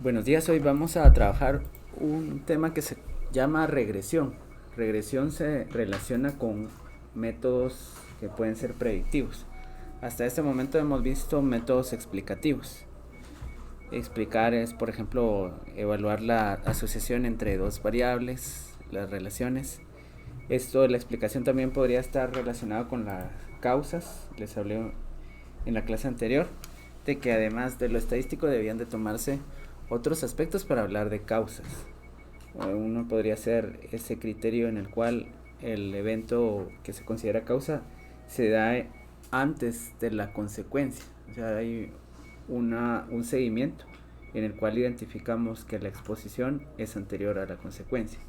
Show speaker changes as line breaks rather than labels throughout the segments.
Buenos días, hoy vamos a trabajar un tema que se llama regresión. Regresión se relaciona con métodos que pueden ser predictivos. Hasta este momento hemos visto métodos explicativos. Explicar es, por ejemplo, evaluar la asociación entre dos variables, las relaciones. Esto de la explicación también podría estar relacionado con las causas. Les hablé en la clase anterior de que además de lo estadístico debían de tomarse otros aspectos para hablar de causas. Uno podría ser ese criterio en el cual el evento que se considera causa se da antes de la consecuencia. O sea, hay un seguimiento en el cual identificamos que la exposición es anterior a la consecuencia.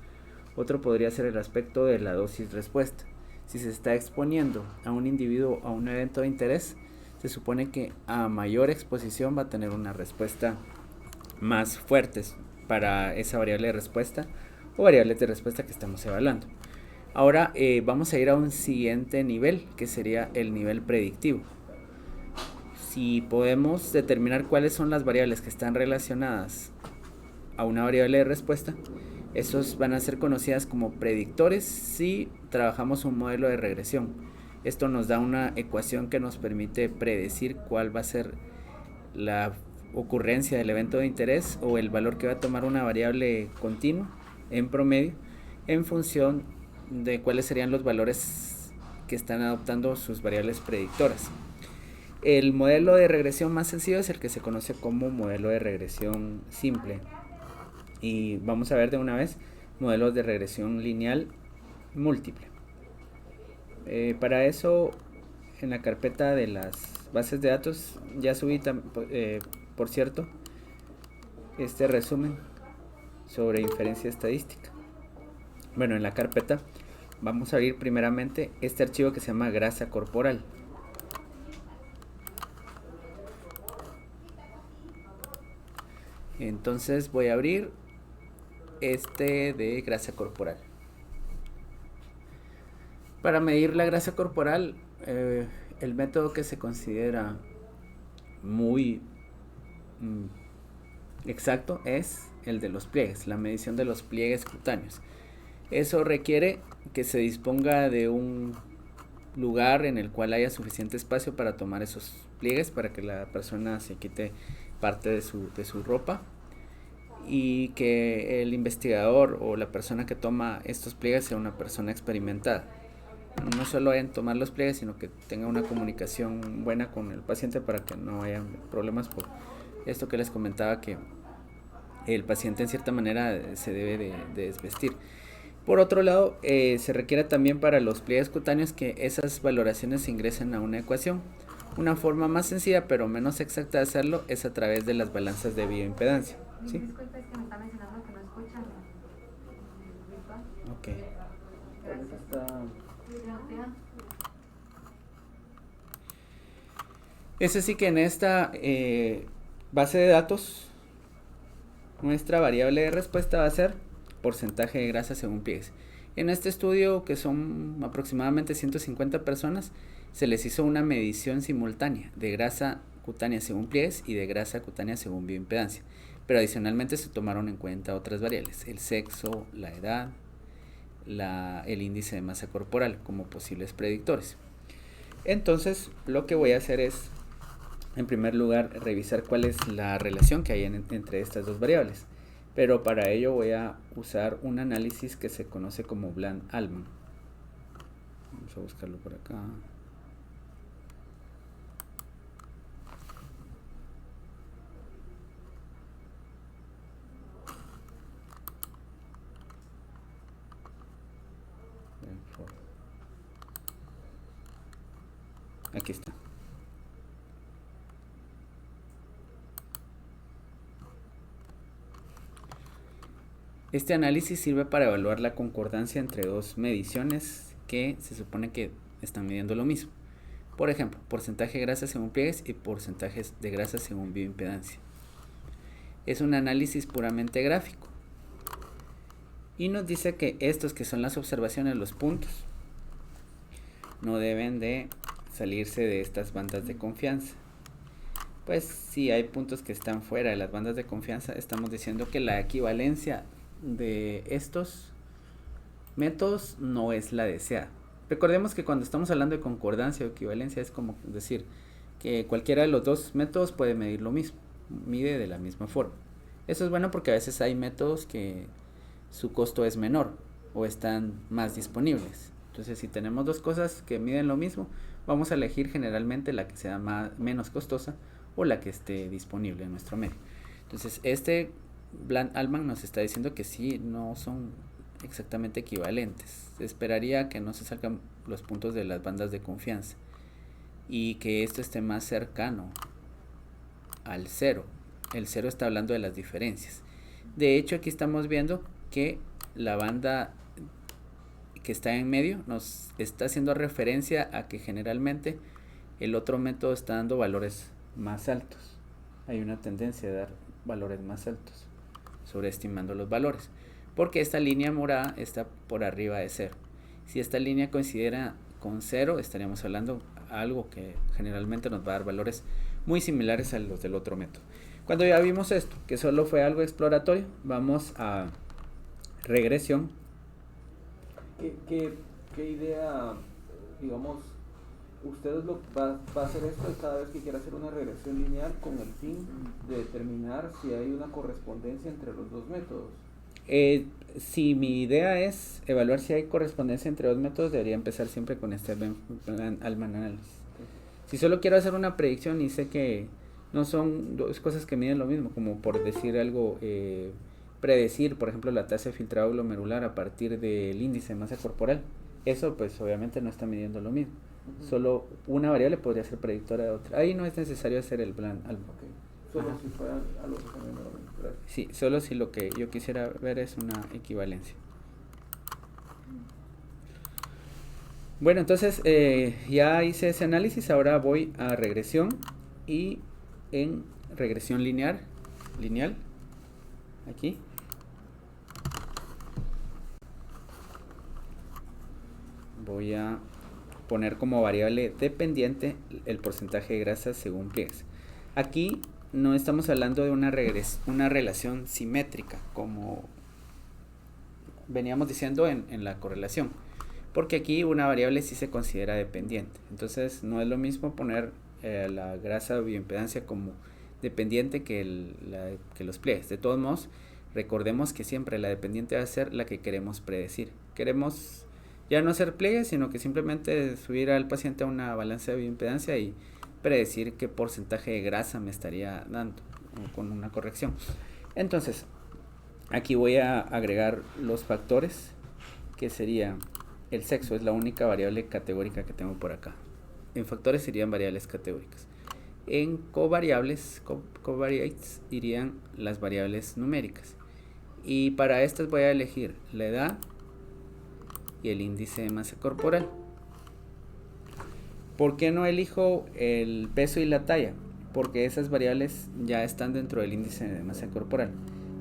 Otro podría ser el aspecto de la dosis respuesta. Si se está exponiendo a un individuo a un evento de interés, se supone que a mayor exposición va a tener una respuesta más fuertes para esa variable de respuesta o variables de respuesta que estamos evaluando. Ahora vamos a ir a un siguiente nivel, que sería el nivel predictivo. Si podemos determinar cuáles son las variables que están relacionadas a una variable de respuesta, estos van a ser conocidas como predictores si trabajamos un modelo de regresión. Esto nos da una ecuación que nos permite predecir cuál va a ser la ocurrencia del evento de interés o el valor que va a tomar una variable continua en promedio en función de cuáles serían los valores que están adoptando sus variables predictoras. El modelo de regresión más sencillo es el que se conoce como modelo de regresión simple. Y vamos a ver de una vez modelos de regresión lineal múltiple. Para eso, en la carpeta de las bases de datos ya subí, por cierto, este resumen sobre inferencia estadística. Bueno, en la carpeta vamos a abrir primeramente este archivo que se llama grasa corporal. Entonces voy a abrir este de grasa corporal. Para medir la grasa corporal, el método que se considera muy exacto es el de los pliegues, la medición de los pliegues cutáneos. Eso requiere que se disponga de un lugar en el cual haya suficiente espacio para tomar esos pliegues, para que la persona se quite parte de su ropa, y que el investigador o la persona que toma estos pliegues sea una persona experimentada. No solo en tomar los pliegues, sino que tenga una comunicación buena con el paciente para que no haya problemas por esto que les comentaba, que el paciente en cierta manera se debe de desvestir. Por otro lado, se requiere también para los pliegues cutáneos que esas valoraciones se ingresen a una ecuación. Una forma más sencilla pero menos exacta de hacerlo es a través de las balanzas de bioimpedancia. ¿Sí?
Disculpe, es que me está mencionando que no escuchan.
Ok. Es así que en esta base de datos, nuestra variable de respuesta va a ser porcentaje de grasa según pliegues. En este estudio, que son aproximadamente 150 personas, se les hizo una medición simultánea de grasa cutánea según pliegues y de grasa cutánea según bioimpedancia. Pero adicionalmente se tomaron en cuenta otras variables: el sexo, la edad, el índice de masa corporal como posibles predictores. Entonces, lo que voy a hacer es, en primer lugar, revisar cuál es la relación que hay entre estas dos variables. Pero para ello voy a usar un análisis que se conoce como Bland-Allman. Vamos a buscarlo por acá. Aquí está. Este análisis sirve para evaluar la concordancia entre dos mediciones que se supone que están midiendo lo mismo. Por ejemplo, porcentaje de grasa según pliegues y porcentajes de grasa según bioimpedancia. Es un análisis puramente gráfico y nos dice que estos, que son las observaciones, los puntos, no deben de salirse de estas bandas de confianza. pues si hay puntos que están fuera de las bandas de confianza, estamos diciendo que la equivalencia de estos métodos no es la deseada. Recordemos que cuando estamos hablando de concordancia o equivalencia es como decir que cualquiera de los dos métodos puede medir lo mismo, mide de la misma forma. Eso es bueno porque a veces hay métodos que su costo es menor o están más disponibles. Entonces, si tenemos dos cosas que miden lo mismo, vamos a elegir generalmente la que sea menos costosa o la que esté disponible en nuestro medio. Entonces, Bland-Altman nos está diciendo que sí, no son exactamente equivalentes. Se esperaría que no se salgan los puntos de las bandas de confianza y que esto esté más cercano al cero. El cero está hablando de las diferencias. De hecho, aquí estamos viendo que la banda que está en medio nos está haciendo referencia a que generalmente el otro método está dando valores más altos. Hay una tendencia a dar valores más altos, sobreestimando los valores, porque esta línea morada está por arriba de 0. Si esta línea coincidiera con 0, estaríamos hablando algo que generalmente nos va a dar valores muy similares a los del otro método. Cuando ya vimos esto, que solo fue algo exploratorio, vamos a regresión.
¿Qué idea, digamos, ustedes va a hacer esto cada vez que quiera hacer una regresión lineal con el fin de determinar si hay una correspondencia entre los dos métodos?
Si mi idea es evaluar si hay correspondencia entre dos métodos, debería empezar siempre con este Altman análisis. Si solo quiero hacer una predicción y sé que no son dos cosas que miden lo mismo, como por decir algo, predecir, por ejemplo, la tasa de filtrado glomerular a partir del índice de masa corporal, eso pues obviamente no está midiendo lo mismo. Solo una variable podría ser predictora de otra. Ahí no es necesario hacer el Bland-Altman.
Solo si fuera algo que también me lo ven.
Sí, solo si lo que yo quisiera ver es una equivalencia. Bueno, entonces ya hice ese análisis, ahora voy a regresión y en regresión lineal, aquí. Voy a poner como variable dependiente el porcentaje de grasa según pliegues. Aquí no estamos hablando de una relación simétrica como veníamos diciendo en la correlación, porque aquí una variable sí se considera dependiente. Entonces no es lo mismo poner la grasa o bioimpedancia como dependiente que los pliegues. De todos modos, recordemos que siempre la dependiente va a ser la que queremos predecir. Queremos ya no hacer pliegues, sino que simplemente subir al paciente a una balanza de bioimpedancia y predecir qué porcentaje de grasa me estaría dando con una corrección. Entonces, aquí voy a agregar los factores, que sería el sexo, es la única variable categórica que tengo por acá. En factores serían variables categóricas. En covariates irían las variables numéricas. Y para estas voy a elegir la edad y el índice de masa corporal. ¿Por qué no elijo el peso y la talla? Porque esas variables ya están dentro del índice de masa corporal.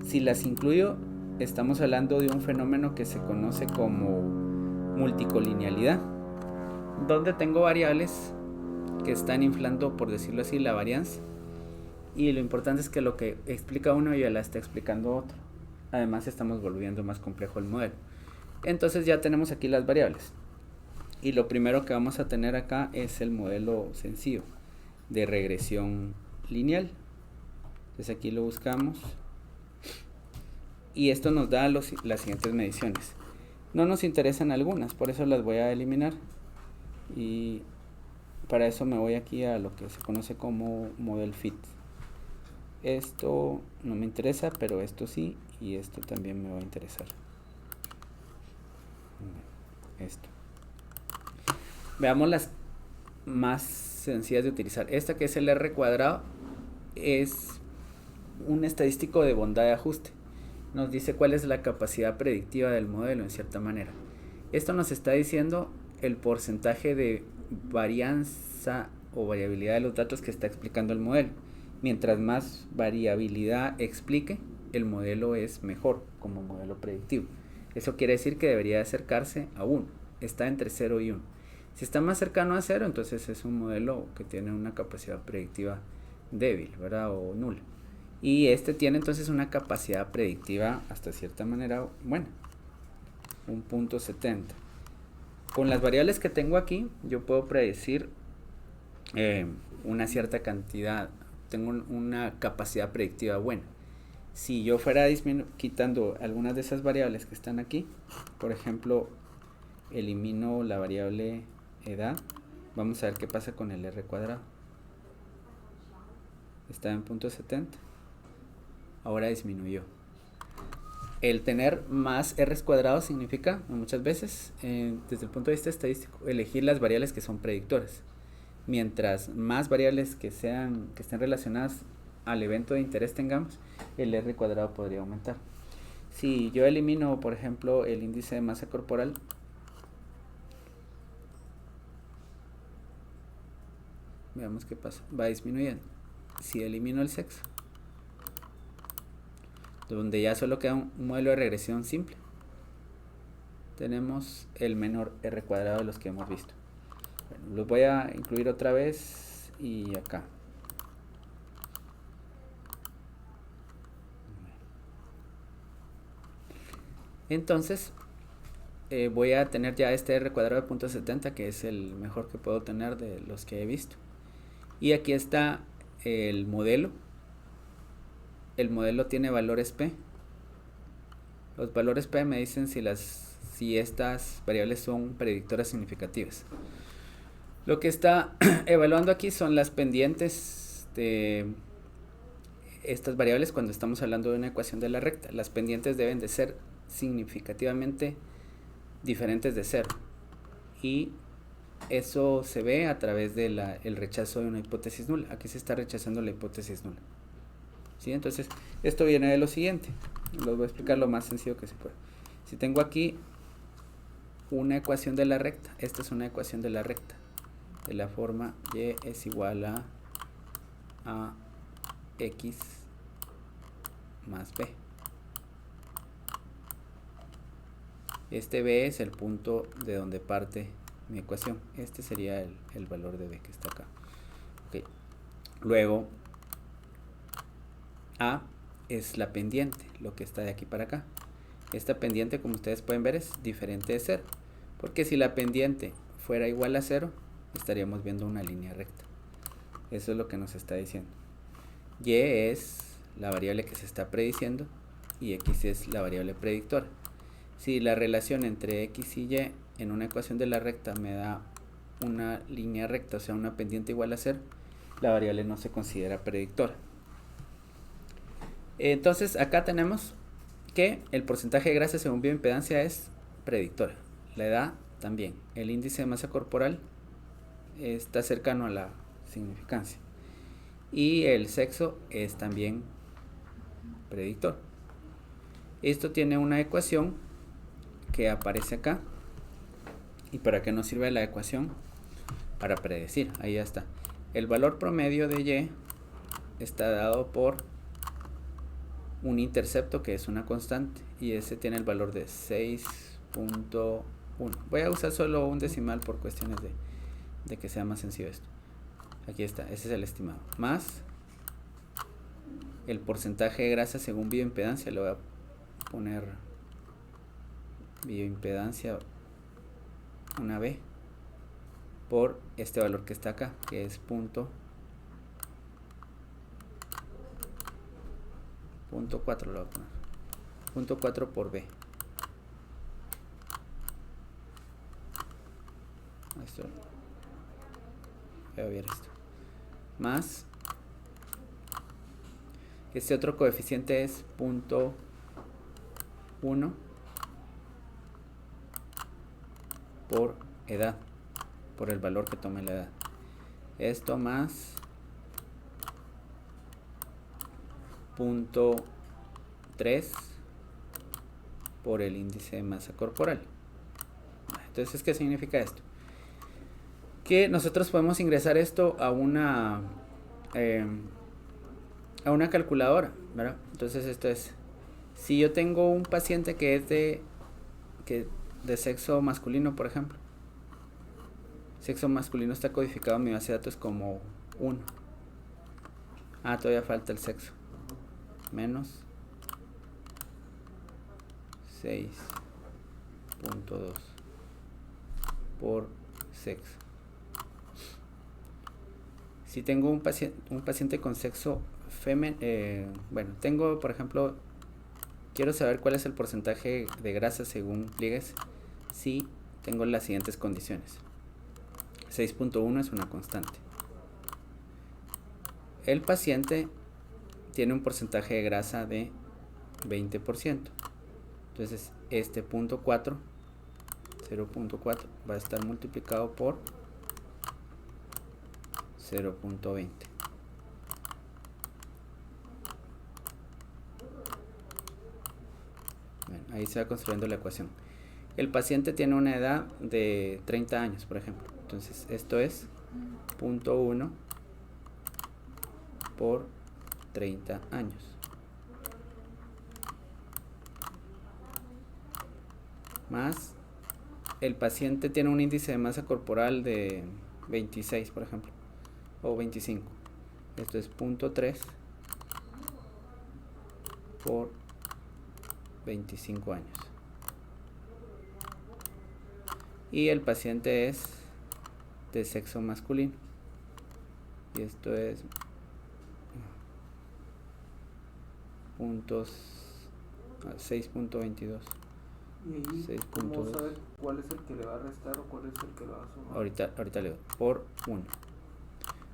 Si las incluyo, estamos hablando de un fenómeno que se conoce como multicolinealidad, donde tengo variables que están inflando, por decirlo así, la varianza. Y lo importante es que lo que explica uno ya la está explicando otro. Además, estamos volviendo más complejo el modelo. Entonces ya tenemos aquí las variables. Y lo primero que vamos a tener acá es el modelo sencillo de regresión lineal. Entonces aquí lo buscamos. Y esto nos da las siguientes mediciones. No nos interesan algunas, por eso las voy a eliminar. Y para eso me voy aquí a lo que se conoce como model fit. Esto no me interesa, pero esto sí, y esto también me va a interesar. Esto. Veamos las más sencillas de utilizar. Esta, que es el R cuadrado, es un estadístico de bondad de ajuste. Nos dice cuál es la capacidad predictiva del modelo en cierta manera. Esto nos está diciendo el porcentaje de varianza o variabilidad de los datos que está explicando el modelo. Mientras más variabilidad explique, el modelo es mejor como modelo predictivo. Eso quiere decir que debería acercarse a 1. Está entre 0 y 1. Si está más cercano a 0, entonces es un modelo que tiene una capacidad predictiva débil, ¿verdad? O nula. Y este tiene entonces una capacidad predictiva hasta cierta manera buena, un punto 70. Con las variables que tengo aquí, yo puedo predecir una cierta cantidad, tengo una capacidad predictiva buena. Si yo fuera quitando algunas de esas variables que están aquí, por ejemplo, elimino la variable edad, vamos a ver qué pasa con el r cuadrado. Está en punto 70. Ahora disminuyó. El tener más r cuadrados significa muchas veces, desde el punto de vista estadístico, elegir las variables que son predictoras. Mientras más variables que estén relacionadas al evento de interés tengamos, el r cuadrado podría aumentar. Si yo elimino, por ejemplo, el índice de masa corporal, veamos qué pasa, va disminuyendo. Si elimino el sexo, donde ya solo queda un modelo de regresión simple, tenemos el menor r cuadrado de los que hemos visto. Bueno, los voy a incluir otra vez y acá. Entonces voy a tener ya este r cuadrado de punto 70, que es el mejor que puedo tener de los que he visto. Y aquí está el modelo. El modelo tiene valores P. Los valores P me dicen si estas variables son predictoras significativas. Lo que está evaluando aquí son las pendientes de estas variables cuando estamos hablando de una ecuación de la recta. Las pendientes deben de ser significativamente diferentes de 0. Y eso se ve a través del rechazo de una hipótesis nula. Aquí se está rechazando la hipótesis nula. ¿Sí? Entonces, esto viene de lo siguiente. Lo voy a explicar lo más sencillo que se puede. Si tengo aquí una ecuación de la recta, esta es una ecuación de la recta, de la forma y es igual a x más b. Este b es el punto de donde parte mi ecuación. Este sería el valor de b que está acá. Okay. Luego, a es la pendiente, lo que está de aquí para acá. Esta pendiente, como ustedes pueden ver, es diferente de 0, porque si la pendiente fuera igual a 0, estaríamos viendo una línea recta. Eso es lo que nos está diciendo. Y es la variable que se está prediciendo y x es la variable predictora. Si la relación entre x y y en una ecuación de la recta me da una línea recta, o sea una pendiente igual a 0, la variable no se considera predictora. Entonces acá tenemos que el porcentaje de grasa según bioimpedancia es predictora. La edad también. El índice de masa corporal está cercano a la significancia. Y el sexo es también predictor. Esto tiene una ecuación que aparece acá. ¿Y para qué nos sirve la ecuación? Para predecir. Ahí ya está. El valor promedio de y está dado por un intercepto que es una constante y ese tiene el valor de 6.1. Voy a usar solo un decimal por cuestiones de que sea más sencillo esto. Aquí está, ese es el estimado. Más el porcentaje de grasa según bioimpedancia, le voy a poner bioimpedancia una B por este valor que está acá, que es punto 4, lo voy a poner. Punto 4 por B. Esto, voy a ver esto. Más este otro coeficiente es punto 1 por edad, por el valor que tome la edad. Esto más punto 3 por el índice de masa corporal. Entonces, ¿qué significa esto? Que nosotros podemos ingresar esto a una calculadora, ¿verdad? Entonces esto es, si yo tengo un paciente que es de sexo masculino, por ejemplo, sexo masculino está codificado en mi base de datos como 1. Ah, todavía falta el sexo. Menos 6.2 por sexo. Si tengo un paciente con sexo femenino, bueno, tengo, por ejemplo, quiero saber cuál es el porcentaje de grasa según pliegues si tengo las siguientes condiciones. 6.1 es una constante. El paciente tiene un porcentaje de grasa de 20%. Entonces, este punto 4, 0.4, va a estar multiplicado por 0.20. Bueno, ahí se va construyendo la ecuación. El paciente tiene una edad de 30 años, por ejemplo. Entonces, esto es 0.1 por 30 años. Más, el paciente tiene un índice de masa corporal de 26, por ejemplo, o 25. Esto es 0.3 por 25 años. Y el paciente es de sexo masculino. Y esto es 6.22.
¿Y ahí cómo sabe cuál es el que le va a restar o cuál es el que le va a sumar?
Ahorita le doy por 1.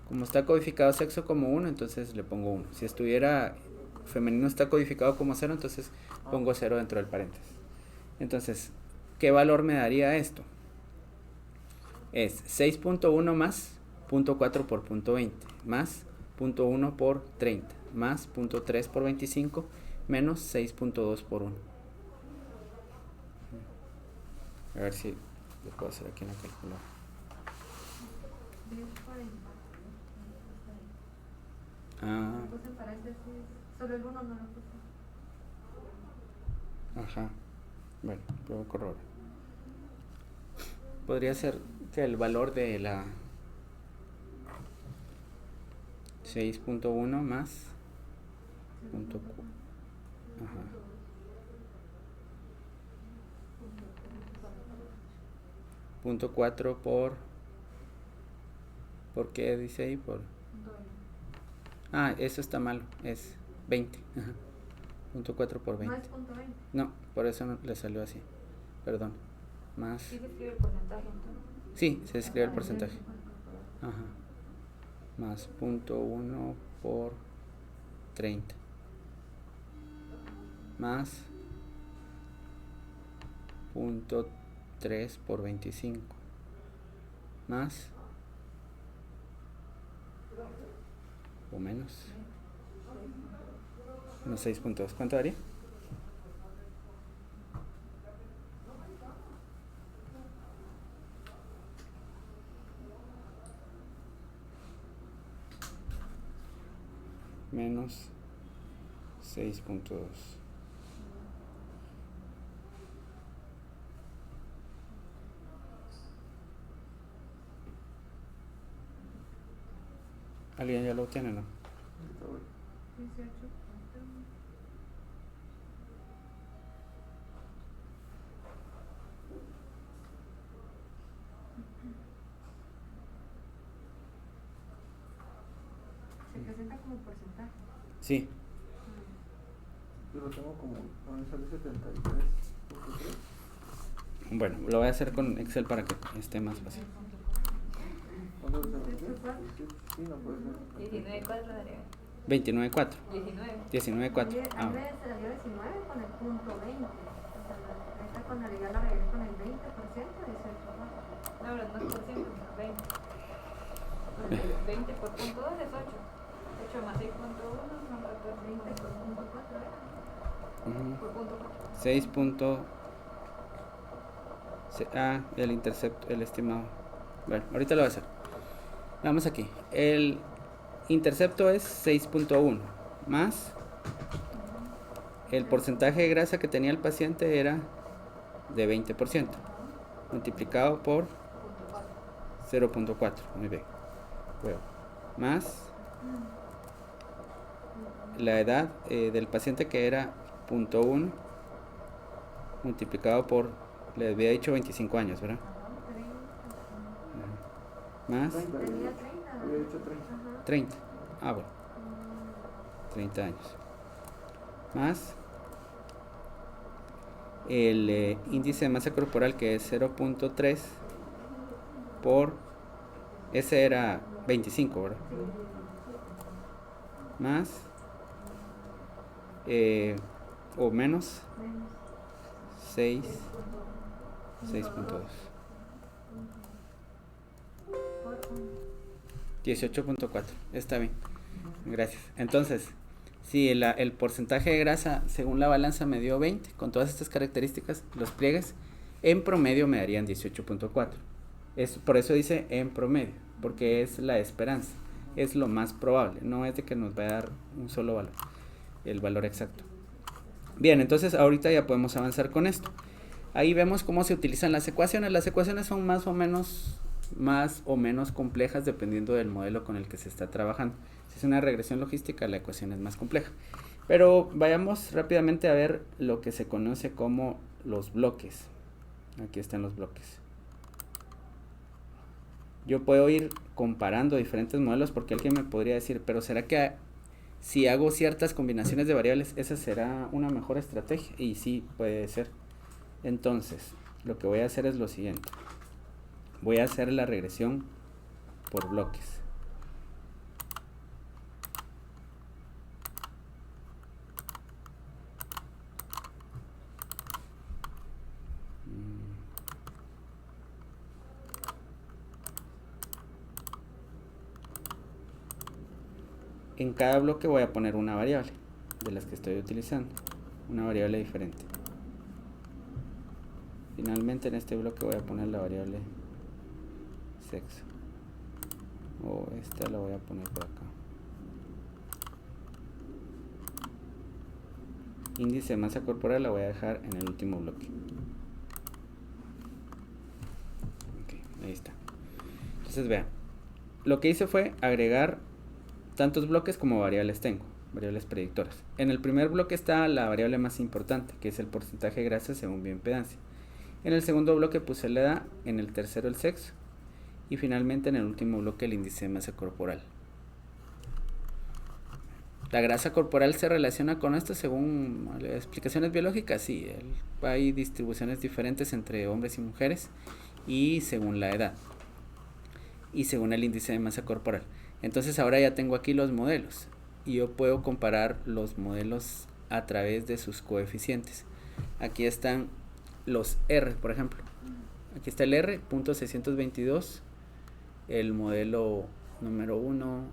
Como está codificado sexo como 1, entonces le pongo 1. Si estuviera femenino está codificado como 0, entonces pongo 0 dentro del paréntesis. Entonces, ¿qué valor me daría esto? Es 6.1 más 0.4 por 0.20 más 0.1 por 30 más 0.3 por 25 menos 6.2 por 1. A ver si lo puedo hacer aquí en la calculadora.
10.40.
Ah,
Lo puse en paréntesis, solo el 1 no lo puse.
ajá. Bueno, puedo corroborar. Podría ser que el valor de la 6.1 más punto, ajá, punto 4 por qué dice ahí por eso está malo, es 20, ajá. Punto 4 por 20.
No es punto 20.
No, por eso no le salió así, perdón. Más,
Sí se escribe el porcentaje entonces.
sí, se escribe el porcentaje, ajá, más 0.1 por 30 más 0.3 por 25 más o menos 6.2. ¿Cuánto daría? Menos 6.2. ¿Alguien ya lo tiene, no?
18. Se presenta como porcentaje.
Sí.
Yo lo tengo como, a mí sale 73.3.
Bueno, lo voy a hacer con Excel para que esté más fácil.
¿Cuándo lo tengo? Sí, no puede ser.
19.4 daría.
29.4.
19.
19.4.
A mí me salió 19 con el punto 20. O sea, esta con la ya la regué con el 20%, 18 más. No, pero no es por ciento, 20. 20 por punto 2 es 8. 8 más 6.1 son 14. 20 por punto 4 era. Por punto 4.
6. El intercepto, el estimado. Bueno, ahorita lo voy a hacer. Vamos aquí. El intercepto es 6.1 más el porcentaje de grasa que tenía el paciente era de 20% multiplicado por 0.4. Muy bien. Bueno, más la edad del paciente, que era 0.1 multiplicado por, le había dicho 25 años, ¿verdad? Más
30,
Tenía 30.
había dicho 30.
Ajá.
30. Ah, bueno, 30 años. Más el índice de masa corporal, que es 0.3 por, ese era 25, ¿verdad? Más o menos 6, 6.2, 18.4. Está bien, gracias. Entonces, si el porcentaje de grasa según la balanza me dio 20, con todas estas características, los pliegues en promedio me darían 18.4. Por eso dice en promedio, porque es la esperanza, es lo más probable, no es de que nos va a dar un solo valor, el valor exacto. Bien, entonces ahorita ya podemos avanzar con esto. Ahí vemos cómo se utilizan las ecuaciones. Las ecuaciones son más o menos complejas dependiendo del modelo con el que se está trabajando. Si es una regresión logística, la ecuación es más compleja. Pero vayamos rápidamente a ver lo que se conoce como los bloques. Aquí están los bloques. Yo puedo ir comparando diferentes modelos, porque alguien me podría decir, pero ¿será que si hago ciertas combinaciones de variables, esa será una mejor estrategia? Y sí, puede ser. Entonces, lo que voy a hacer es lo siguiente. Voy a hacer la regresión por bloques. En cada bloque voy a poner una variable de las que estoy utilizando, una variable diferente. Finalmente en este bloque voy a poner la variable sexo, o esta la voy a poner por acá. Índice de masa corporal la voy a dejar en el último bloque. Ok, ahí está. Entonces vean, lo que hice fue agregar tantos bloques como variables tengo, variables predictoras. En el primer bloque está la variable más importante, que es el porcentaje de grasa según bioimpedancia. En el segundo bloque puse la edad, en el tercero el sexo, y finalmente en el último bloque el índice de masa corporal. ¿La grasa corporal se relaciona con esto según las explicaciones biológicas? Sí, hay distribuciones diferentes entre hombres y mujeres, y según la edad, y según el índice de masa corporal. Entonces ahora ya tengo aquí los modelos, y yo puedo comparar los modelos a través de sus coeficientes. Aquí están los R, por ejemplo. Aquí está el R, .622, el modelo número 1,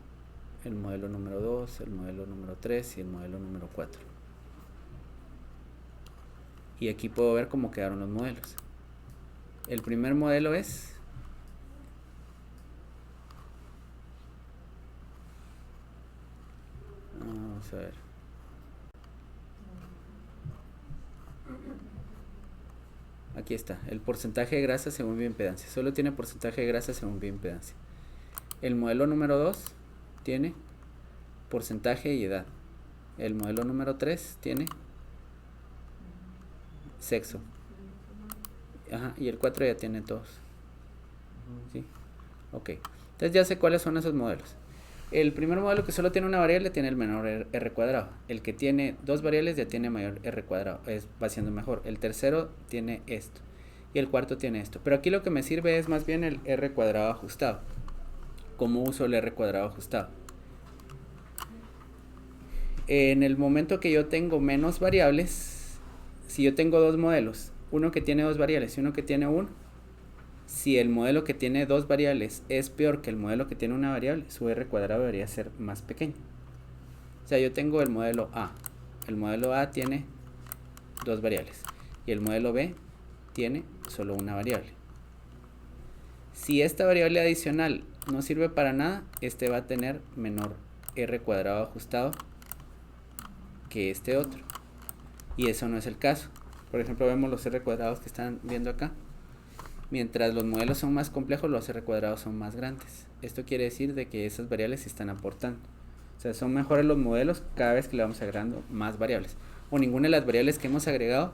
el modelo número 2, el modelo número 3 y el modelo número 4. Y aquí puedo ver cómo quedaron los modelos. El primer modelo es... Vamos a ver. Aquí está, el porcentaje de grasa según bioimpedancia. Solo tiene porcentaje de grasa según bioimpedancia. El modelo número 2 tiene porcentaje y edad. El modelo número 3 tiene sexo. Ajá, y el 4 ya tiene todos. ¿Sí? Ok. Entonces ya sé cuáles son esos modelos. El primer modelo, que solo tiene una variable, tiene el menor R cuadrado. El que tiene dos variables ya tiene mayor R cuadrado, va siendo mejor. El tercero tiene esto y el cuarto tiene esto. Pero aquí lo que me sirve es más bien el R cuadrado ajustado. ¿Cómo uso el R cuadrado ajustado? En el momento que yo tengo menos variables, si yo tengo dos modelos, uno que tiene dos variables y uno que tiene uno, si el modelo que tiene dos variables es peor que el modelo que tiene una variable, su R cuadrado debería ser más pequeño. O sea, yo tengo el modelo A. El modelo A tiene dos variables y el modelo B tiene solo una variable. Si esta variable adicional no sirve para nada, este va a tener menor R cuadrado ajustado que este otro. Y eso no es el caso. Por ejemplo, vemos los R cuadrados que están viendo acá. Mientras los modelos son más complejos, los R cuadrados son más grandes. Esto quiere decir de que esas variables se están aportando. O sea, son mejores los modelos cada vez que le vamos agregando más variables. O ninguna de las variables que hemos agregado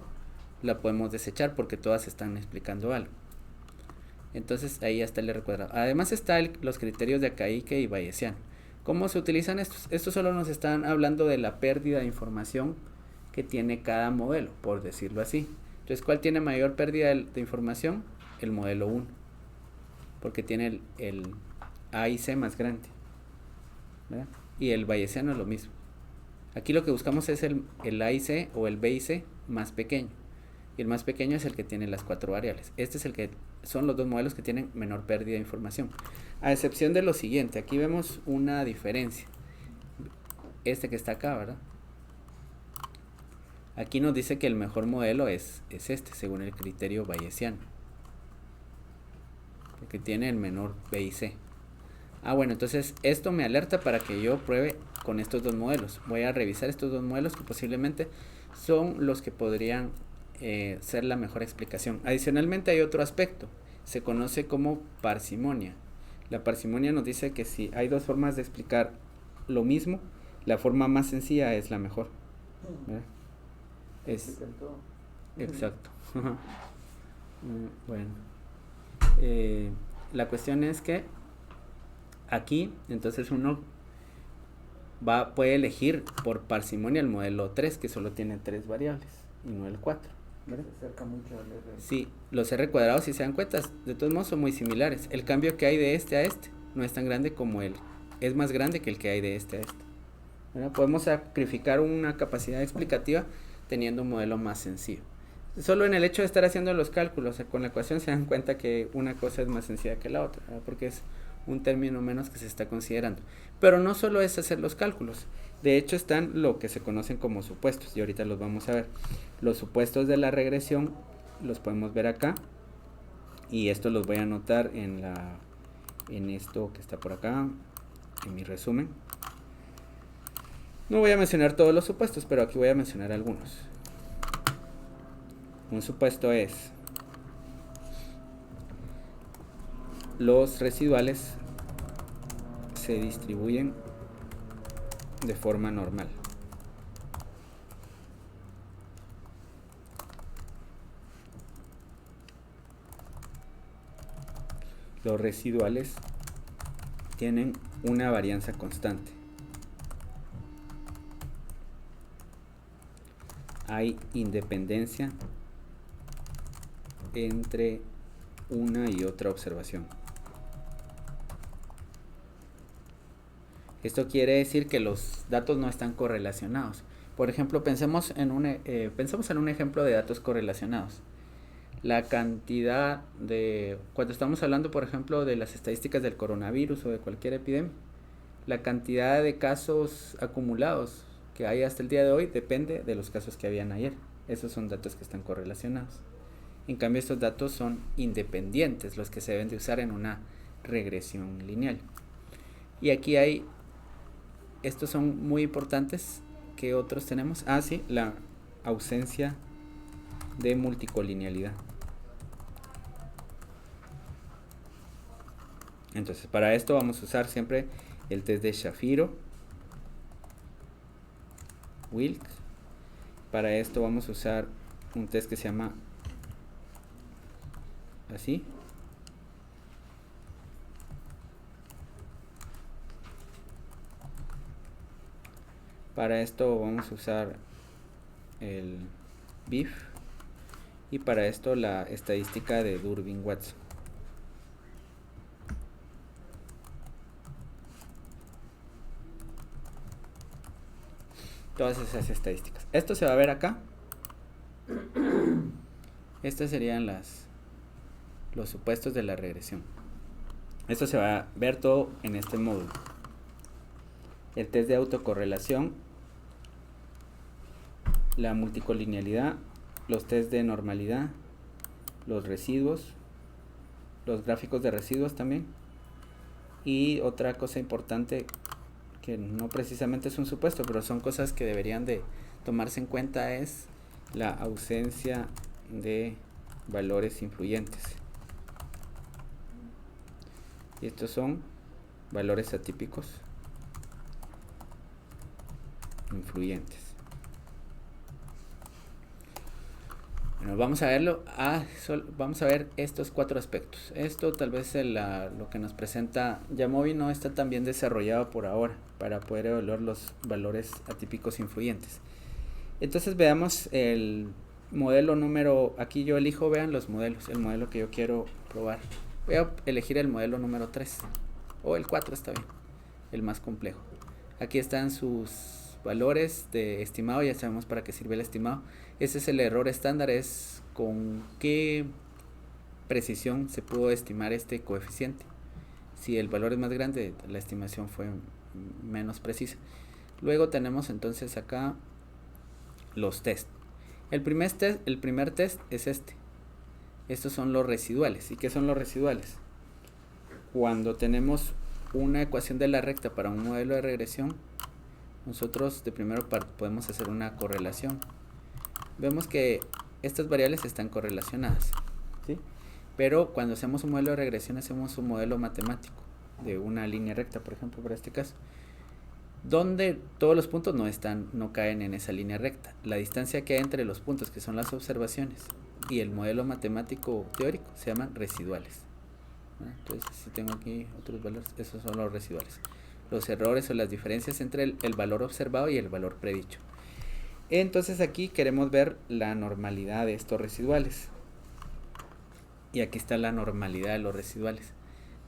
la podemos desechar porque todas están explicando algo. Entonces ahí ya está el R cuadrado. Además está los criterios de Akaike y Bayesian. ¿Cómo se utilizan estos? Estos solo nos están hablando de la pérdida de información que tiene cada modelo, por decirlo así. Entonces, ¿cuál tiene mayor pérdida de información? El modelo 1. Porque tiene el A y C más grande, ¿verdad? Y el bayesiano es lo mismo. Aquí lo que buscamos es el A y C o el B y C más pequeño. Y el más pequeño es el que tiene las 4 variables. Este es el que son los dos modelos que tienen menor pérdida de información. A excepción de lo siguiente, aquí vemos una diferencia. Este que está acá, ¿verdad? Aquí nos dice que el mejor modelo es este, según el criterio bayesiano. Porque tiene el menor B y C. Ah, bueno, entonces esto me alerta para que yo pruebe con estos dos modelos. Voy a revisar estos dos modelos que posiblemente son los que podrían ser la mejor explicación. Adicionalmente hay otro aspecto. Se conoce como parsimonia. La parsimonia nos dice que si hay dos formas de explicar lo mismo, la forma más sencilla es la mejor, ¿verdad? Es exacto. Bueno, la cuestión es que aquí entonces uno puede elegir por parsimonia el modelo 3, que solo tiene 3 variables y no el 4, ¿verdad?
Se acerca mucho al R.
Sí, los R cuadrados, si se dan cuenta, de todos modos son muy similares. El cambio que hay de este a este no es tan grande como es más grande que el que hay de este a este, ¿verdad? Podemos sacrificar una capacidad explicativa teniendo un modelo más sencillo. Solo en el hecho de estar haciendo los cálculos con la ecuación se dan cuenta que una cosa es más sencilla que la otra, ¿verdad? Porque es un término menos que se está considerando. Pero no solo es hacer los cálculos. De hecho están lo que se conocen como supuestos y ahorita los vamos a ver. Los supuestos de la regresión los podemos ver acá y esto los voy a anotar en esto que está por acá, en mi resumen. No voy a mencionar todos los supuestos, pero aquí voy a mencionar algunos. Un supuesto es: los residuales se distribuyen de forma normal. Los residuales tienen una varianza constante. Hay independencia entre una y otra observación. Esto quiere decir que los datos no están correlacionados. Por ejemplo, pensemos en un ejemplo de datos correlacionados. La cantidad de, cuando estamos hablando, por ejemplo, de las estadísticas del coronavirus o de cualquier epidemia, la cantidad de casos acumulados que hay hasta el día de hoy depende de los casos que habían ayer. Esos son datos que están correlacionados. En cambio, estos datos son independientes, los que se deben de usar en una regresión lineal. Y aquí hay, estos son muy importantes. ¿Qué otros tenemos? Ah, sí, la ausencia de multicolinealidad. Entonces, para esto vamos a usar siempre el test de Shapiro, Wilks. Para esto vamos a usar un test que se llama así. Para esto vamos a usar el BIF y para esto la estadística de Durbin-Watson. Todas esas estadísticas. Esto se va a ver acá. Estos serían los supuestos de la regresión. Esto se va a ver todo en este módulo. El test de autocorrelación, la multicolinealidad, los test de normalidad, los residuos, los gráficos de residuos también. Y otra cosa importante que no precisamente es un supuesto, pero son cosas que deberían de tomarse en cuenta, es la ausencia de valores influyentes. Y estos son valores atípicos influyentes. Bueno, vamos a verlo. Vamos a ver estos 4 aspectos. Esto tal vez lo que nos presenta Jamovi no está tan bien desarrollado por ahora para poder evaluar los valores atípicos influyentes. Entonces veamos el modelo número, aquí yo elijo, vean los modelos, el modelo que yo quiero probar. Voy a elegir el modelo número 3 o el 4 está bien, el más complejo. Aquí están sus valores de estimado, ya sabemos para qué sirve el estimado. Ese es el error estándar, es con qué precisión se pudo estimar este coeficiente. Si el valor es más grande, la estimación fue menos precisa. Luego tenemos entonces acá los test. El primer test es este. Estos son los residuales. ¿Y qué son los residuales? Cuando tenemos una ecuación de la recta para un modelo de regresión, nosotros de primero podemos hacer una correlación. Vemos que estas variables están correlacionadas, ¿sí? Pero cuando hacemos un modelo de regresión, hacemos un modelo matemático de una línea recta, por ejemplo, para este caso, donde todos los puntos no caen en esa línea recta. La distancia que hay entre los puntos, que son las observaciones, y el modelo matemático teórico, se llaman residuales. Entonces, si tengo aquí otros valores, esos son los residuales. Los errores o las diferencias entre el valor observado y el valor predicho. Entonces aquí queremos ver la normalidad de estos residuales. Y aquí está la normalidad de los residuales.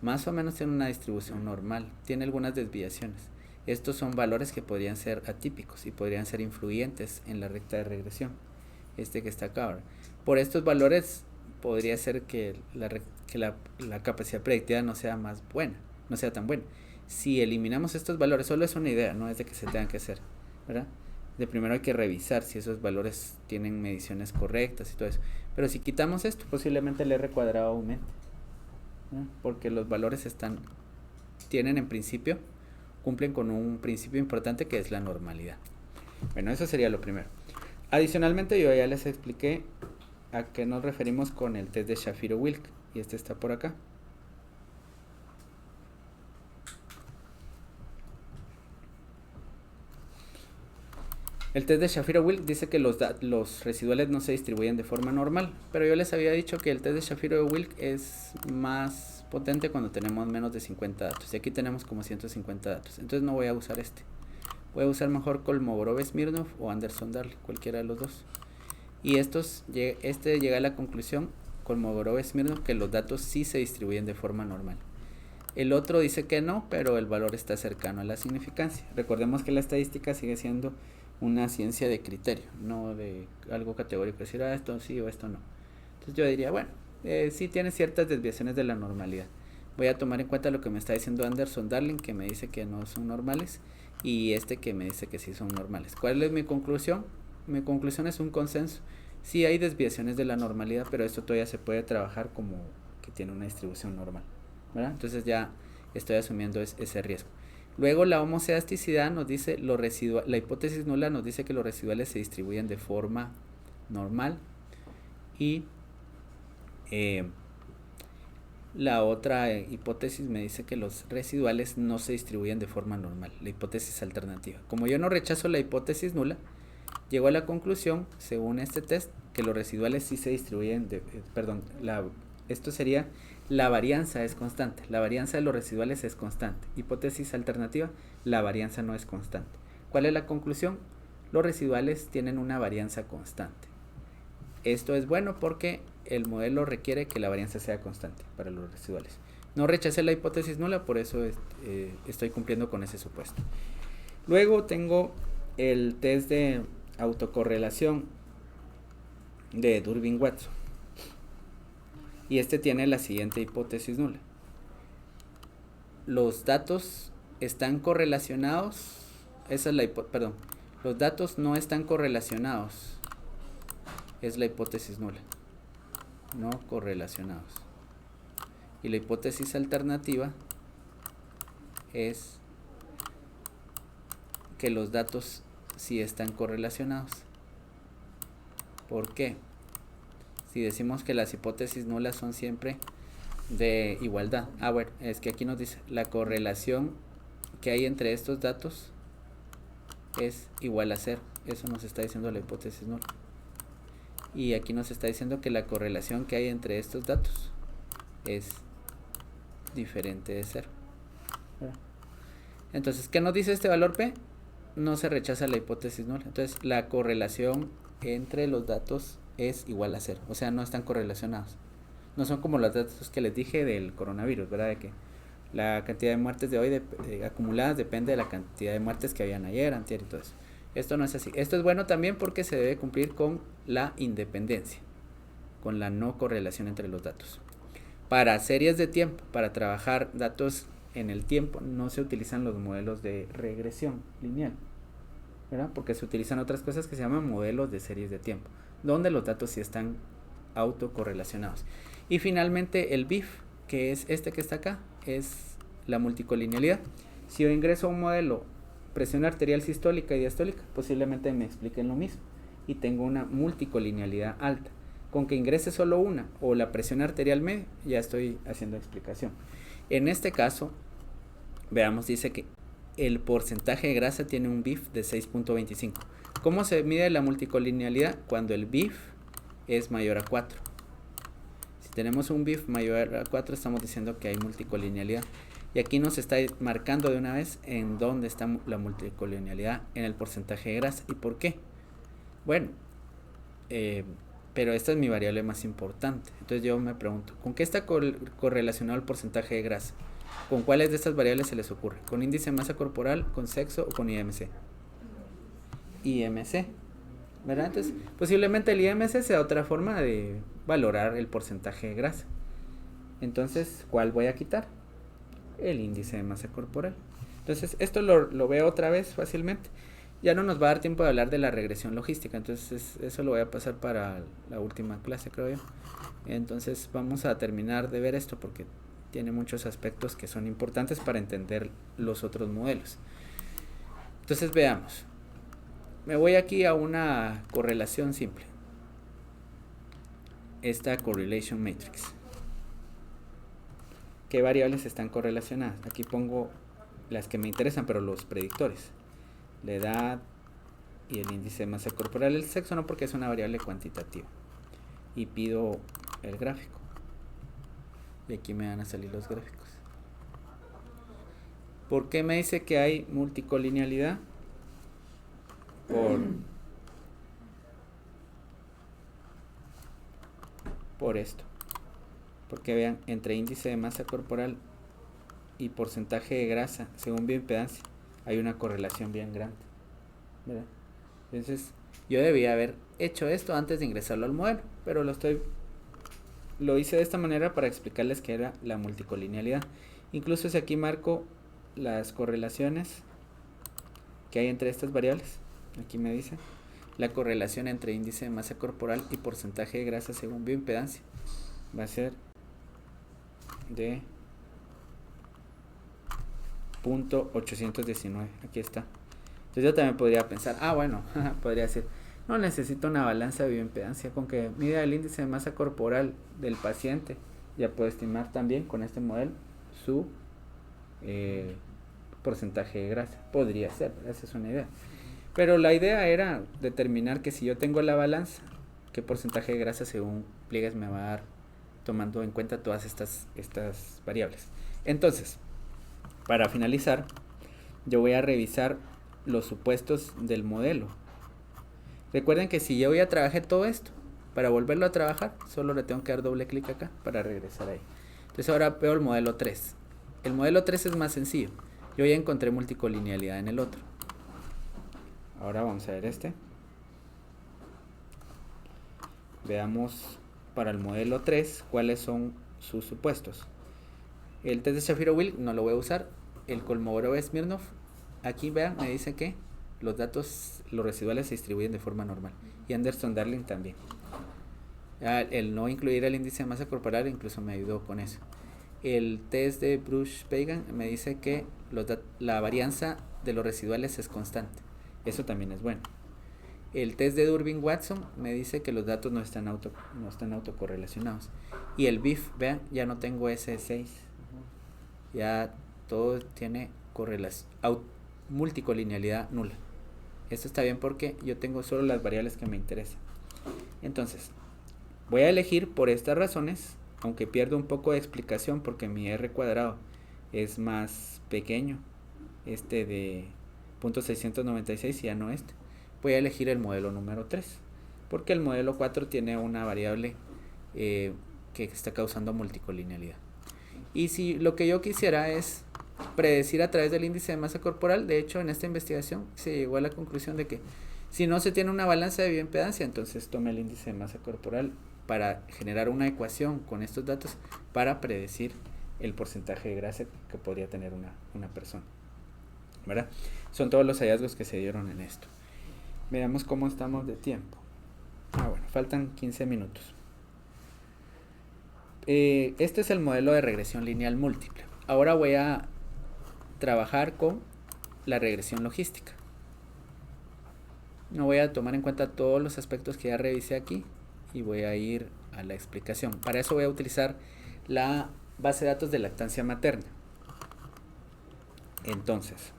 Más o menos tiene una distribución normal. Tiene algunas desviaciones. Estos son valores que podrían ser atípicos y podrían ser influyentes en la recta de regresión. Este que está acá ahora. Por estos valores podría ser que la capacidad predictiva no sea más buena, no sea tan buena. Si eliminamos estos valores, solo es una idea, no es de que se tengan que hacer, ¿verdad? De primero hay que revisar si esos valores tienen mediciones correctas y todo eso. Pero si quitamos esto, posiblemente el R cuadrado aumente, ¿no? Porque los valores tienen en principio, cumplen con un principio importante que es la normalidad. Bueno, eso sería lo primero. Adicionalmente, yo ya les expliqué a qué nos referimos con el test de Shapiro-Wilk, y este está por acá. El test de Shapiro-Wilk dice que los residuales no se distribuyen de forma normal, pero yo les había dicho que el test de Shapiro-Wilk es más potente cuando tenemos menos de 50 datos, y aquí tenemos como 150 datos, entonces no voy a usar este. Voy a usar mejor Kolmogorov-Smirnov o Anderson-Darling, cualquiera de los dos. Y este llega a la conclusión, Kolmogorov-Smirnov, que los datos sí se distribuyen de forma normal. El otro dice que no, pero el valor está cercano a la significancia. Recordemos que la estadística sigue siendo una ciencia de criterio, no de algo categórico, decir esto sí o esto no. Entonces yo diría, bueno, sí tiene ciertas desviaciones de la normalidad. Voy a tomar en cuenta lo que me está diciendo Anderson-Darling, que me dice que no son normales, y este que me dice que sí son normales. ¿Cuál es mi conclusión? Mi conclusión es un consenso. Sí hay desviaciones de la normalidad, pero esto todavía se puede trabajar como que tiene una distribución normal, ¿verdad? Entonces ya estoy asumiendo ese riesgo. Luego la homocedasticidad nos dice la hipótesis nula nos dice que los residuales se distribuyen de forma normal, y la otra hipótesis me dice que los residuales no se distribuyen de forma normal, la hipótesis alternativa. Como yo no rechazo la hipótesis nula, llego a la conclusión, según este test, que los residuales sí se distribuyen esto sería la varianza es constante. La varianza de los residuales es constante. Hipótesis alternativa, la varianza no es constante. ¿Cuál es la conclusión? Los residuales tienen una varianza constante. Esto es bueno porque el modelo requiere que la varianza sea constante para los residuales. No rechacé la hipótesis nula, por eso estoy cumpliendo con ese supuesto. Luego tengo el test de autocorrelación de Durbin-Watson. Y este tiene la siguiente hipótesis nula. Los datos están correlacionados. Los datos no están correlacionados. Es la hipótesis nula. No correlacionados. Y la hipótesis alternativa es que los datos sí están correlacionados. ¿Por qué? Si decimos que las hipótesis nulas son siempre de igualdad. Bueno, es que aquí nos dice la correlación que hay entre estos datos es igual a 0. Eso nos está diciendo la hipótesis nula. Y aquí nos está diciendo que la correlación que hay entre estos datos es diferente de 0. Entonces, ¿qué nos dice este valor P? No se rechaza la hipótesis nula. Entonces, la correlación entre los datos es igual a 0. O sea, no están correlacionados. No son como los datos que les dije del coronavirus, ¿verdad? De que la cantidad de muertes de hoy acumuladas depende de la cantidad de muertes que habían ayer, antier y todo eso. Esto no es así. Esto es bueno también porque se debe cumplir con la independencia, con la no correlación entre los datos. Para series de tiempo, para trabajar datos en el tiempo, no se utilizan los modelos de regresión lineal, ¿verdad? Porque se utilizan otras cosas que se llaman modelos de series de tiempo, donde los datos sí están autocorrelacionados. Y finalmente el BIF, que es este que está acá, es la multicolinealidad. Si yo ingreso a un modelo presión arterial sistólica y diastólica, posiblemente me expliquen lo mismo y tengo una multicolinealidad alta. Con que ingrese solo una o la presión arterial media, ya estoy haciendo explicación. En este caso, veamos, dice que el porcentaje de grasa tiene un BIF de 6.25. ¿Cómo se mide la multicolinealidad? Cuando el BIF es mayor a 4. Si tenemos un BIF mayor a 4, estamos diciendo que hay multicolinealidad. Y aquí nos está marcando de una vez en dónde está la multicolinealidad en el porcentaje de grasa. ¿Y por qué? Bueno, pero esta es mi variable más importante. Entonces yo me pregunto, ¿con qué está correlacionado el porcentaje de grasa? ¿Con cuáles de estas variables se les ocurre? ¿Con índice de masa corporal, con sexo o con IMC? IMC, ¿verdad? Entonces, posiblemente el IMC sea otra forma de valorar el porcentaje de grasa. Entonces, ¿cuál voy a quitar? El índice de masa corporal. Entonces, esto lo veo otra vez fácilmente. Ya no nos va a dar tiempo de hablar de la regresión logística, entonces eso lo voy a pasar para la última clase, creo yo. Entonces vamos a terminar de ver esto porque tiene muchos aspectos que son importantes para entender los otros modelos. Entonces veamos. Me voy aquí a una correlación simple. Esta correlation matrix. ¿Qué variables están correlacionadas? Aquí pongo las que me interesan, pero los predictores. La edad y el índice de masa corporal. El sexo no, porque es una variable cuantitativa. Y pido el gráfico. Y aquí me van a salir los gráficos. ¿Por qué me dice que hay multicolinealidad? Por esto. Porque vean, entre índice de masa corporal y porcentaje de grasa, según bioimpedancia, hay una correlación bien grande, ¿verdad? Entonces, yo debía haber hecho esto antes de ingresarlo al modelo, pero lo hice de esta manera para explicarles qué era la multicolinealidad. Incluso si aquí marco las correlaciones que hay entre estas variables, aquí me dice la correlación entre índice de masa corporal y porcentaje de grasa según bioimpedancia va a ser de 0.819. Aquí está. Entonces yo también podría pensar, bueno, podría decir, no necesito una balanza de bioimpedancia, con que mida el índice de masa corporal del paciente ya puedo estimar también con este modelo su porcentaje de grasa. Podría ser, esa es una idea. Pero la idea era determinar que si yo tengo la balanza, qué porcentaje de grasa según pliegues me va a dar, tomando en cuenta todas estas variables. Entonces, para finalizar, yo voy a revisar los supuestos del modelo. Recuerden que si yo ya trabajé todo esto, para volverlo a trabajar, solo le tengo que dar doble clic acá para regresar ahí. Entonces ahora veo el modelo 3. El modelo 3 es más sencillo. Yo ya encontré multicolinealidad en el otro. Ahora vamos a ver este. Veamos para el modelo 3 cuáles son sus supuestos. El test de Shapiro-Wilk no lo voy a usar. El Kolmogorov-Smirnov, aquí vean, me dice que los datos, los residuales se distribuyen de forma normal. Y Anderson-Darling también. El no incluir el índice de masa corporal incluso me ayudó con eso. El test de Bruch-Pagan me dice que la varianza de los residuales es constante. Eso también es bueno. El test de Durbin-Watson me dice que los datos no están autocorrelacionados. Y el BIF, vean, ya no tengo ese 6. Ya todo tiene multicolinealidad nula. Esto está bien porque yo tengo solo las variables que me interesan. Entonces, voy a elegir por estas razones, aunque pierdo un poco de explicación porque mi R cuadrado es más pequeño, este de .696 y ya no este. Voy a elegir el modelo número 3, porque el modelo 4 tiene una variable que está causando multicolinealidad. Y si lo que yo quisiera es predecir a través del índice de masa corporal, de hecho en esta investigación se llegó a la conclusión de que si no se tiene una balanza de bioimpedancia, entonces tome el índice de masa corporal para generar una ecuación con estos datos para predecir el porcentaje de grasa que podría tener una persona, ¿verdad? Son todos los hallazgos que se dieron en esto. Veamos cómo estamos de tiempo. Bueno, faltan 15 minutos. Este es el modelo de regresión lineal múltiple. Ahora voy a trabajar con la regresión logística. No voy a tomar en cuenta todos los aspectos que ya revisé aquí y voy a ir a la explicación. Para eso voy a utilizar la base de datos de lactancia materna. Entonces,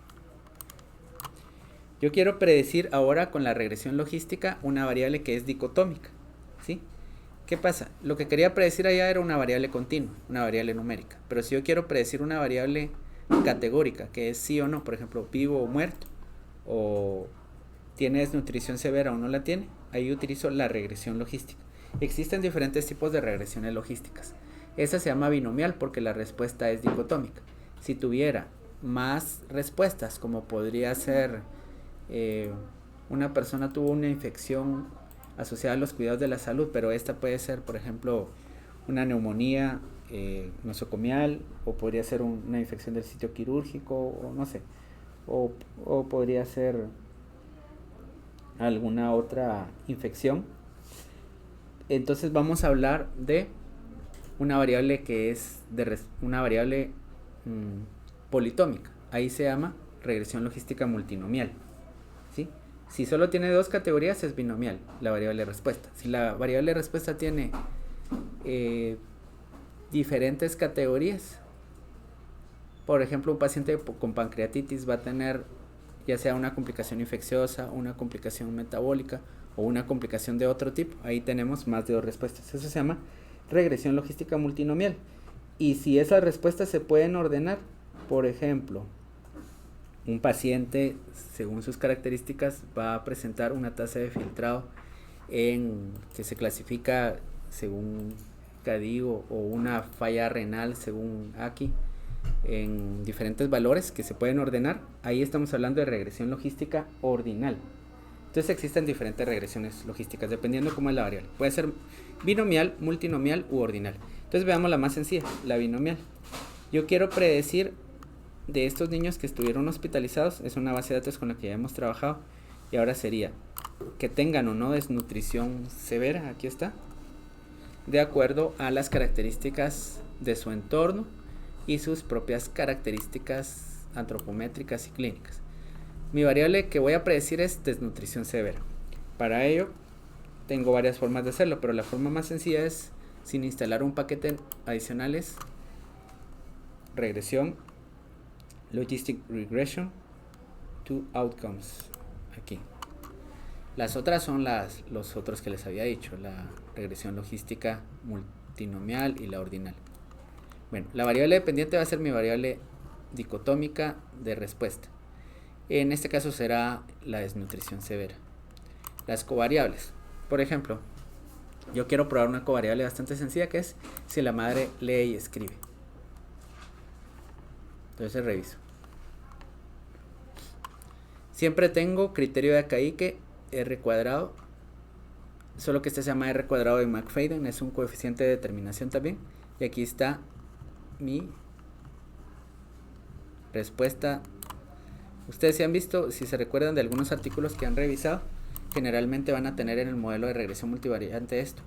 yo quiero predecir ahora con la regresión logística una variable que es dicotómica, ¿sí? ¿Qué pasa? Lo que quería predecir allá era una variable continua, una variable numérica. Pero si yo quiero predecir una variable categórica, que es sí o no, por ejemplo, vivo o muerto, o tiene desnutrición severa o no la tiene, ahí utilizo la regresión logística. Existen diferentes tipos de regresiones logísticas. Esa se llama binomial porque la respuesta es dicotómica. Si tuviera más respuestas, como podría ser una persona tuvo una infección asociada a los cuidados de la salud, pero esta puede ser, por ejemplo, una neumonía nosocomial, o podría ser una infección del sitio quirúrgico, o no sé, o podría ser alguna otra infección. Entonces vamos a hablar de una variable que es una variable politómica. Ahí se llama regresión logística multinomial, ¿sí? Si solo tiene dos categorías es binomial la variable respuesta. Si la variable respuesta tiene diferentes categorías, por ejemplo, un paciente con pancreatitis va a tener ya sea una complicación infecciosa, una complicación metabólica o una complicación de otro tipo, ahí tenemos más de dos respuestas. Eso se llama regresión logística multinomial. Y si esas respuestas se pueden ordenar, por ejemplo, un paciente según sus características va a presentar una tasa de filtrado que se clasifica según CADIGO, o una falla renal según AKI, en diferentes valores que se pueden ordenar. Ahí estamos hablando de regresión logística ordinal. Entonces existen diferentes regresiones logísticas dependiendo cómo es la variable. Puede ser binomial, multinomial u ordinal. Entonces veamos la más sencilla, la binomial. Yo quiero predecir de estos niños que estuvieron hospitalizados, es una base de datos con la que ya hemos trabajado, y ahora sería que tengan o no desnutrición severa, aquí está, de acuerdo a las características de su entorno y sus propias características antropométricas y clínicas. Mi variable que voy a predecir es desnutrición severa. Para ello tengo varias formas de hacerlo, pero la forma más sencilla es sin instalar un paquete adicional, es regresión logistic regression to outcomes. Aquí las otras son los otros que les había dicho, la regresión logística multinomial y la ordinal. Bueno, la variable dependiente va a ser mi variable dicotómica de respuesta. En este caso será la desnutrición severa. Las covariables, por ejemplo, yo quiero probar una covariable bastante sencilla, que es si la madre lee y escribe. Entonces reviso. Siempre tengo criterio de Akaike R cuadrado, solo que este se llama R cuadrado de McFadden, es un coeficiente de determinación también. Y aquí está mi respuesta. Ustedes se han visto, si se recuerdan de algunos artículos que han revisado, generalmente van a tener en el modelo de regresión multivariante esto,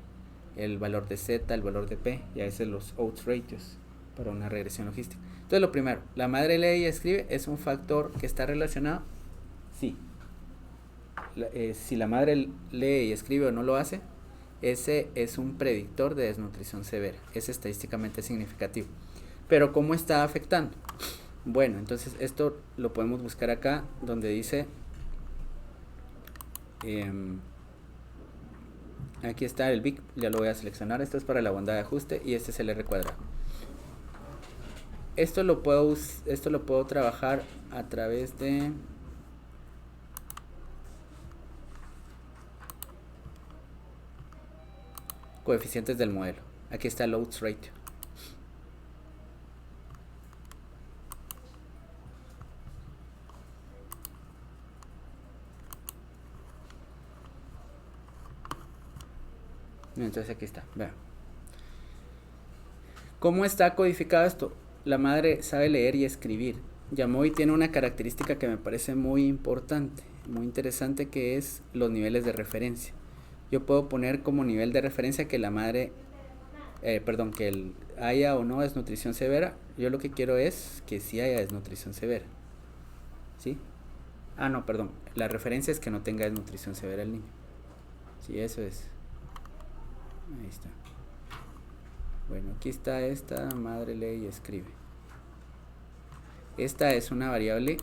el valor de Z, el valor de P, y a veces los odds ratios para una regresión logística. Entonces lo primero, la madre lee y escribe, ¿es un factor que está relacionado? Sí. Si la madre lee y escribe o no lo hace, ese es un predictor de desnutrición severa, es estadísticamente significativo. Pero ¿cómo está afectando? Bueno, entonces esto lo podemos buscar acá donde dice Aquí está el BIC, ya lo voy a seleccionar. Esto es para la bondad de ajuste y este es el R cuadrado. Esto lo puedo trabajar a través de coeficientes del modelo. Aquí está el odds ratio. Entonces aquí está, vean. ¿Cómo está codificado esto? La madre sabe leer y escribir. Yamoy tiene una característica que me parece muy importante, muy interesante, que es los niveles de referencia. Yo puedo poner como nivel de referencia que la madre, que haya o no desnutrición severa. Yo lo que quiero es que sí haya desnutrición severa. ¿Sí? Ah, no, perdón. La referencia es que no tenga desnutrición severa el niño. Sí, eso es. Ahí está. Bueno, aquí está esta, madre lee y escribe. Esta es una variable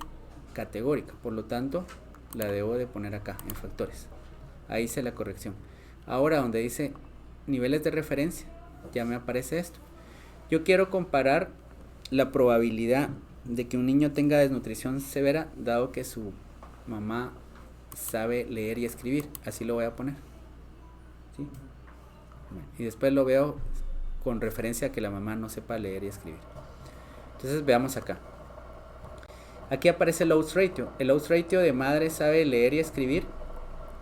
categórica, por lo tanto, la debo de poner acá, en factores. Ahí hice la corrección. Ahora, donde dice niveles de referencia, ya me aparece esto. Yo quiero comparar la probabilidad de que un niño tenga desnutrición severa, dado que su mamá sabe leer y escribir. Así lo voy a poner. ¿Sí? Bueno, y después lo veo con referencia a que la mamá no sepa leer y escribir. Entonces veamos acá. Aquí aparece el odds ratio. El odds ratio de madre sabe leer y escribir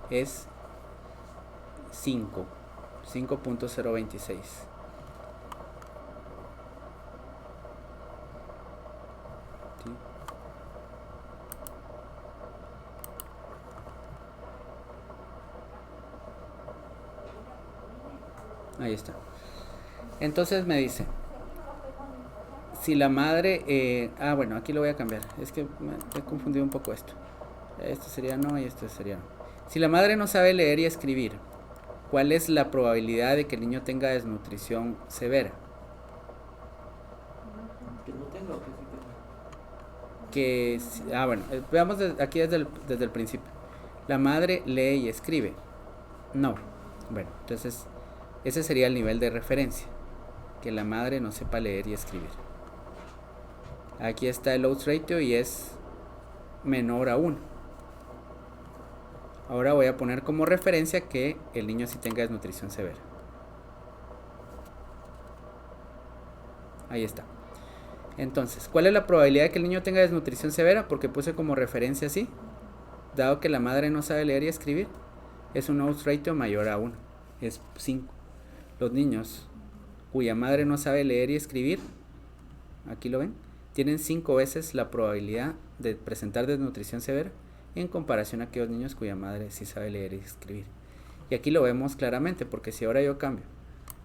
es 5.026. ¿Sí? Ahí está. Entonces me dice, si la madre, bueno, aquí lo voy a cambiar, es que me he confundido un poco esto. Esto sería no y esto sería no. Si la madre no sabe leer y escribir, ¿cuál es la probabilidad de que el niño tenga desnutrición severa?
Que no tenga o que sí tenga.
Bueno, veamos aquí desde el principio. La madre lee y escribe. No. Bueno, entonces ese sería el nivel de referencia, que la madre no sepa leer y escribir. Aquí está el odds ratio y es menor a 1. Ahora voy a poner como referencia que el niño sí tenga desnutrición severa. Ahí está. Entonces, ¿cuál es la probabilidad de que el niño tenga desnutrición severa? Porque puse como referencia así. Dado que la madre no sabe leer y escribir, es un odds ratio mayor a 1. Es 5. Los niños cuya madre no sabe leer y escribir, aquí lo ven, tienen 5 veces la probabilidad de presentar desnutrición severa en comparación a aquellos niños cuya madre sí sabe leer y escribir. Y aquí lo vemos claramente, porque si ahora yo cambio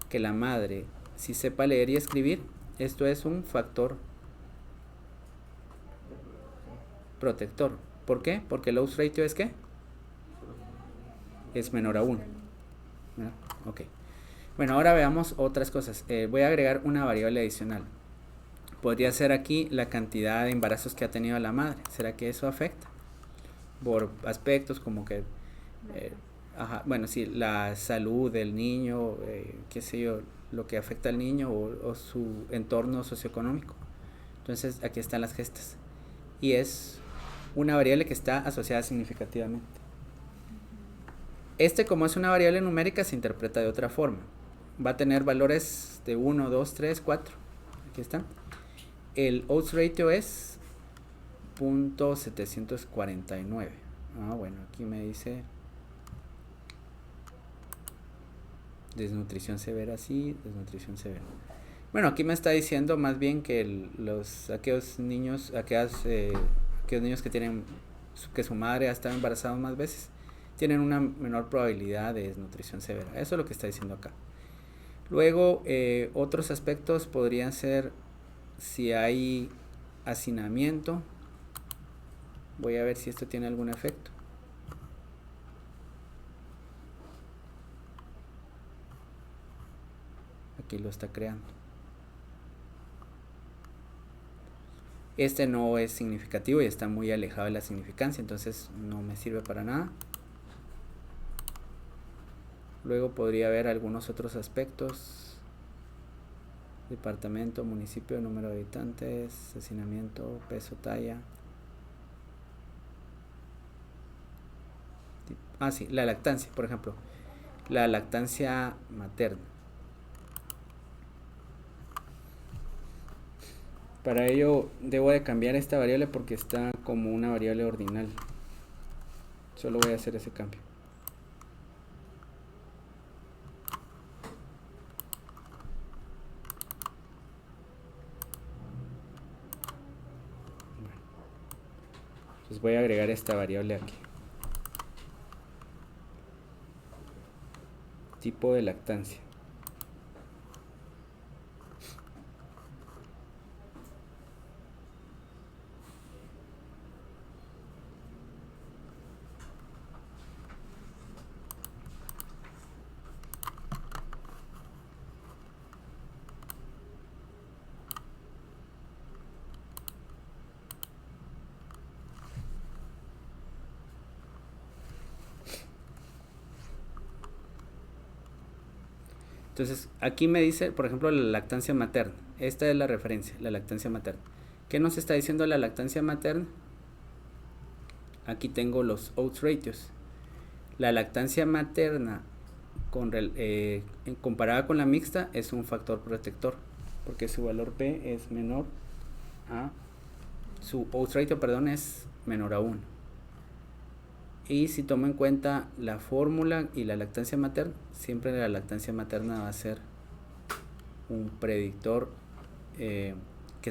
que la madre sí sepa leer y escribir, esto es un factor protector. ¿Por qué? Porque el odds ratio es ¿qué? Es menor a 1. Ok. Bueno, ahora veamos otras cosas. Voy a agregar una variable adicional. Podría ser aquí la cantidad de embarazos que ha tenido la madre. ¿Será que eso afecta? Por aspectos como que, bueno, sí, la salud del niño, qué sé yo, lo que afecta al niño o su entorno socioeconómico. Entonces aquí están las gestas. Y es una variable que está asociada significativamente. Como es una variable numérica, se interpreta de otra forma. Va a tener valores de 1, 2, 3, 4. Aquí están. El odds ratio es 0.749. Bueno, aquí me dice desnutrición severa, sí, desnutrición severa. Bueno, aquí me está diciendo más bien que aquellos niños que tienen que su madre ha estado embarazada más veces tienen una menor probabilidad de desnutrición severa. Eso es lo que está diciendo acá. Luego, otros aspectos podrían ser si hay hacinamiento. Voy a ver si esto tiene algún efecto. Aquí lo está creando. Este no es significativo y está muy alejado de la significancia, entonces no me sirve para nada. Luego podría haber algunos otros aspectos: departamento, municipio, número de habitantes, hacinamiento, peso, talla. Sí, la lactancia, por ejemplo, la lactancia materna. Para ello debo de cambiar esta variable porque está como una variable ordinal. Solo voy a hacer ese cambio. Bueno, entonces voy a agregar esta variable aquí. Tipo de lactancia. Entonces, aquí me dice, por ejemplo, la lactancia materna. Esta es la referencia, la lactancia materna. ¿Qué nos está diciendo la lactancia materna? Aquí tengo los odds ratios. La lactancia materna comparada con la mixta es un factor protector, porque su valor P es menor a, su odds ratio, perdón, es menor a 1. Y si tomo en cuenta la fórmula y la lactancia materna, siempre la lactancia materna va a ser un predictor que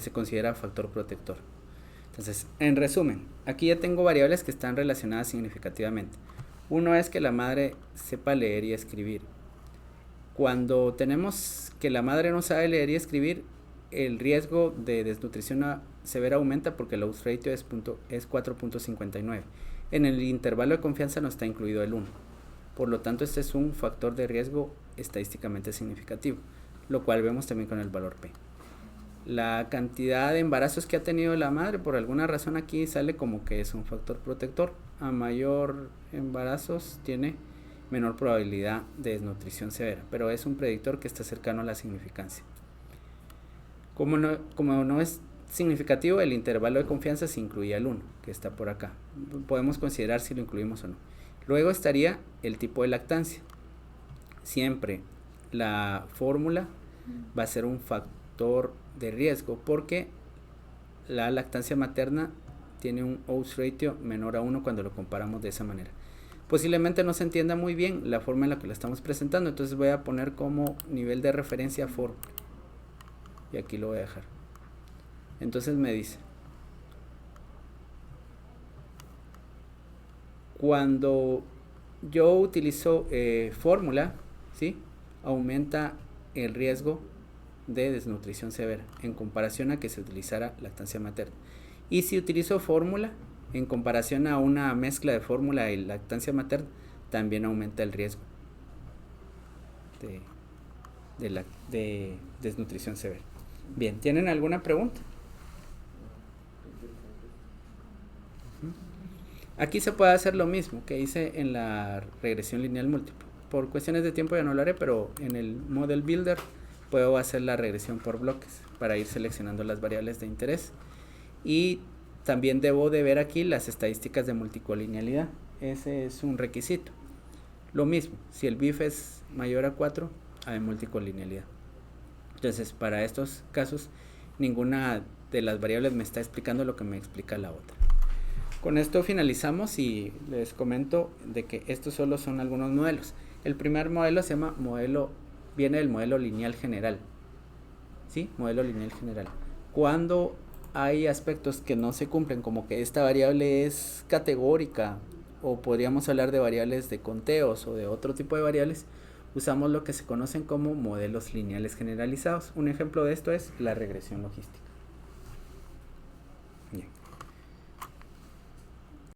se considera factor protector. Entonces, en resumen, aquí ya tengo variables que están relacionadas significativamente. Uno es que la madre sepa leer y escribir. Cuando tenemos que la madre no sabe leer y escribir, el riesgo de desnutrición severa aumenta porque el odds ratio es 4.59. En el intervalo de confianza no está incluido el 1. Por lo tanto, este es un factor de riesgo estadísticamente significativo, lo cual vemos también con el valor P. La cantidad de embarazos que ha tenido la madre, por alguna razón aquí sale como que es un factor protector. A mayor embarazos tiene menor probabilidad de desnutrición severa, pero es un predictor que está cercano a la significancia. Como no es significativo, el intervalo de confianza se incluye al 1, que está por acá. Podemos considerar si lo incluimos o no. Luego estaría el tipo de lactancia. Siempre la fórmula va a ser un factor de riesgo porque la lactancia materna tiene un odds ratio menor a 1 cuando lo comparamos de esa manera. Posiblemente no se entienda muy bien la forma en la que lo estamos presentando, entonces voy a poner como nivel de referencia fórmula. Y aquí lo voy a dejar. Entonces me dice, cuando yo utilizo fórmula, ¿sí?, aumenta el riesgo de desnutrición severa en comparación a que se utilizara lactancia materna. Y si utilizo fórmula, en comparación a una mezcla de fórmula y lactancia materna, también aumenta el riesgo de desnutrición severa. Bien, ¿tienen alguna pregunta? Aquí se puede hacer lo mismo que hice en la regresión lineal múltiple. Por cuestiones de tiempo ya no lo haré, pero en el Model Builder puedo hacer la regresión por bloques para ir seleccionando las variables de interés. Y también debo de ver aquí las estadísticas de multicolinealidad. Ese es un requisito. Lo mismo, si el BIF es mayor a 4, hay multicolinealidad. Entonces, para estos casos, ninguna de las variables me está explicando lo que me explica la otra. Con esto finalizamos y les comento de que estos solo son algunos modelos. El primer modelo se llama viene del modelo lineal general. ¿Sí? Modelo lineal general. Cuando hay aspectos que no se cumplen, como que esta variable es categórica, o podríamos hablar de variables de conteos o de otro tipo de variables, usamos lo que se conocen como modelos lineales generalizados. Un ejemplo de esto es la regresión logística.